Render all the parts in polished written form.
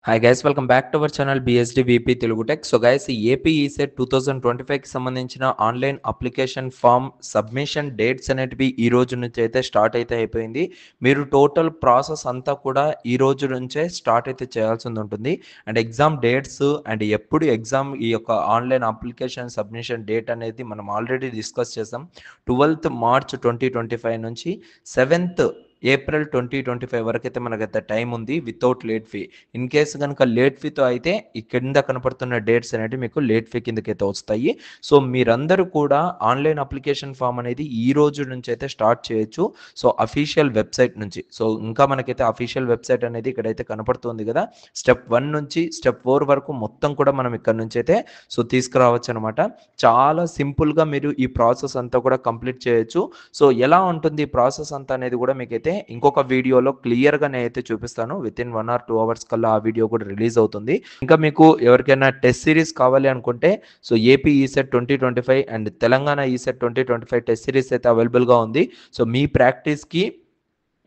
Hi guys, welcome back to our channel BSD VP Telugu tech. So guys, AP ECET 2025కి సంబంధించిన online application form submission dates అనేటివి ఈ రోజు నుంచి అయితే స్టార్ట్ అయితే అయిపోయింది. మీరు టోటల్ ప్రాసెస్ అంతా కూడా ఈ రోజు నుంచే స్టార్ట్ అయితే చేయాల్సి ఉంటుంది. అండ్ ఎగ్జామ్ డేట్స్ అండ్ ఎప్పుడు ఎగ్జామ్ ఈ యొక్క ఆన్లైన్ అప్లికేషన్ సబ్మిషన్ డేట్ అనేది మనం ఆల్రెడీ డిస్కస్ చేసాం. 12th March 2025 నుంచి 7th April 2025 వరకు అయితే మనకైతే టైం ఉంది without late fee. In case కనుక లేట్ ఫీతో అయితే ఈ కింద కనపడుతున్న డేట్స్ అనేవి మీకు లేట్ ఫీ కిందకైతే వస్తాయి. సో మీరందరూ కూడా ఆన్లైన్ అప్లికేషన్ ఫామ్ అనేది ఈ రోజు నుంచి అయితే స్టార్ట్ చేయొచ్చు. సో అఫీషియల్ వెబ్సైట్ నుంచి. సో ఇంకా మనకైతే అఫీషియల్ వెబ్సైట్ అనేది ఇక్కడైతే కనపడుతుంది కదా. స్టెప్ 1 నుంచి స్టెప్ 4 వరకు మొత్తం కూడా మనం ఇక్కడ నుంచి అయితే సో తీసుకురావచ్చు అనమాట. చాలా సింపుల్గా మీరు ఈ ప్రాసెస్ అంతా కూడా కంప్లీట్ చేయొచ్చు. సో ఎలా ఉంటుంది ఈ ప్రాసెస్ అంతా అనేది కూడా మీకైతే ఇంకొక వీడియోలో క్లియర్గా నేనైతే చూపిస్తాను. విత్ ఇన్ 1 or 2 hours కల్లా ఆ వీడియో కూడా రిలీజ్ అవుతుంది. ఇంకా మీకు ఎవరికైనా టెస్ట్ సిరీస్ కావాలి అనుకుంటే so AP ECET 2025 and Telangana ECET 2025 test series అయితే అవైలబుల్గా ఉంది. సో మీ ప్రాక్టీస్కి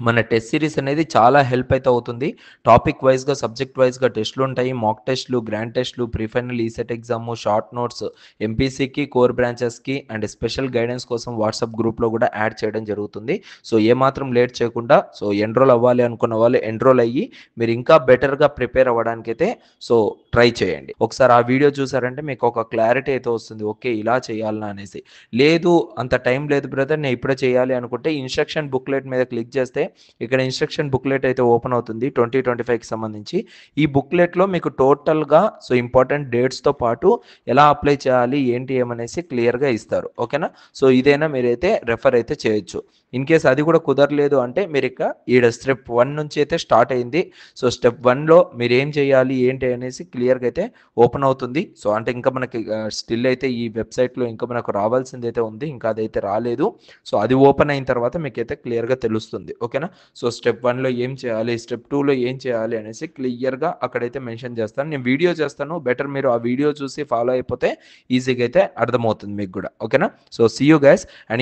మన టెస్ట్ సిరీస్ అనేది చాలా హెల్ప్ అయితే అవుతుంది. టాపిక్ వైజ్గా, సబ్జెక్ట్ వైజ్గా టెస్టులు ఉంటాయి. మాక్ టెస్టులు, గ్రాండ్ టెస్టులు, pre final ECET exam, short notes, ఎంపీసీకి, కోర్ బ్రాంచెస్కి అండ్ స్పెషల్ గైడెన్స్ కోసం వాట్సాప్ గ్రూప్లో కూడా యాడ్ చేయడం జరుగుతుంది. సో ఏమాత్రం లేట్ చేయకుండా సో ఎన్రోల్ అవ్వాలి అనుకున్న వాళ్ళు ఎన్రోల్ అయ్యి మీరు ఇంకా బెటర్గా ప్రిపేర్ అవ్వడానికైతే సో ట్రై చేయండి. ఒకసారి ఆ వీడియో చూసారంటే మీకు ఒక క్లారిటీ అయితే వస్తుంది. ఓకే, ఇలా చేయాలన్నా అనేసి. లేదు అంత టైం లేదు బ్రదర్, నేను ఇప్పుడే చేయాలి అనుకుంటే ఇన్స్ట్రక్షన్ బుక్లెట్ మీద క్లిక్ చేస్తే ఇక్కడ ఇన్స్ట్రక్షన్ బుక్లెట్ అయితే ఓపెన్ అవుతుంది 2025కి సంబంధించి. ఈ బుక్లెట్లో మీకు టోటల్గా సో ఇంపార్టెంట్ డేట్స్తో పాటు ఎలా అప్లై చేయాలి ఏంటి ఏమనేసి క్లియర్గా ఇస్తారు. ఓకేనా. సో ఇదైనా మీరైతే రెఫర్ అయితే చేయొచ్చు. ఇన్ కేస్ అది కూడా కుదరలేదు అంటే మీరు ఇక ఈడ స్టెప్ 1 నుంచి అయితే స్టార్ట్ అయింది. సో స్టెప్ 1లో మీరు ఏం చేయాలి ఏంటి అనేసి క్లియర్గా అయితే ఓపెన్ అవుతుంది. సో అంటే ఇంకా మనకి స్టిల్ అయితే ఈ వెబ్సైట్లో ఇంకా మనకు రావాల్సింది అయితే ఉంది, ఇంకా అదైతే రాలేదు. సో అది ఓపెన్ అయిన తర్వాత మీకు అయితే క్లియర్గా తెలుస్తుంది. ఓకేనా. సో స్టెప్ 1లో ఏం చేయాలి, స్టెప్ 2లో ఏం చేయాలి అనేసి క్లియర్గా అక్కడైతే మెన్షన్ చేస్తాను. నేను వీడియో చేస్తాను, బెటర్ మీరు ఆ వీడియో చూసి ఫాలో అయిపోతే ఈజీగా అయితే అర్థమవుతుంది మీకు కూడా. ఓకేనా. So see you guys. And